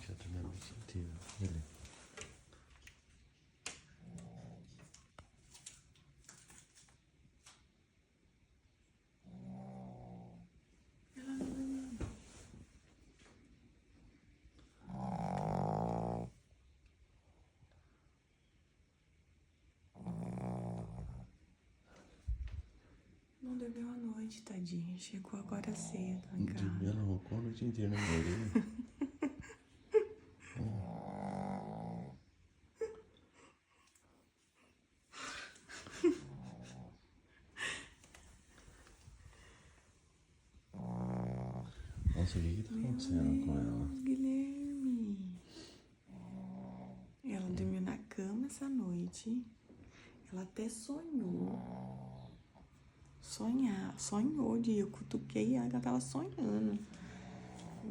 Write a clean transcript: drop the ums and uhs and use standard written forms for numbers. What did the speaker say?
ficato na noite inteira. Ele. Ela não dormiu. Não dormiu a noite, tadinha. Chegou agora cedo em casa. Ela roncou a noite inteira na minha orelha. Nossa, o que tá acontecendo com ela? Guilherme. Ela dormiu na cama essa noite. Ela até sonhou. Sonhou de eu cutuquei ela, ela tava sonhando.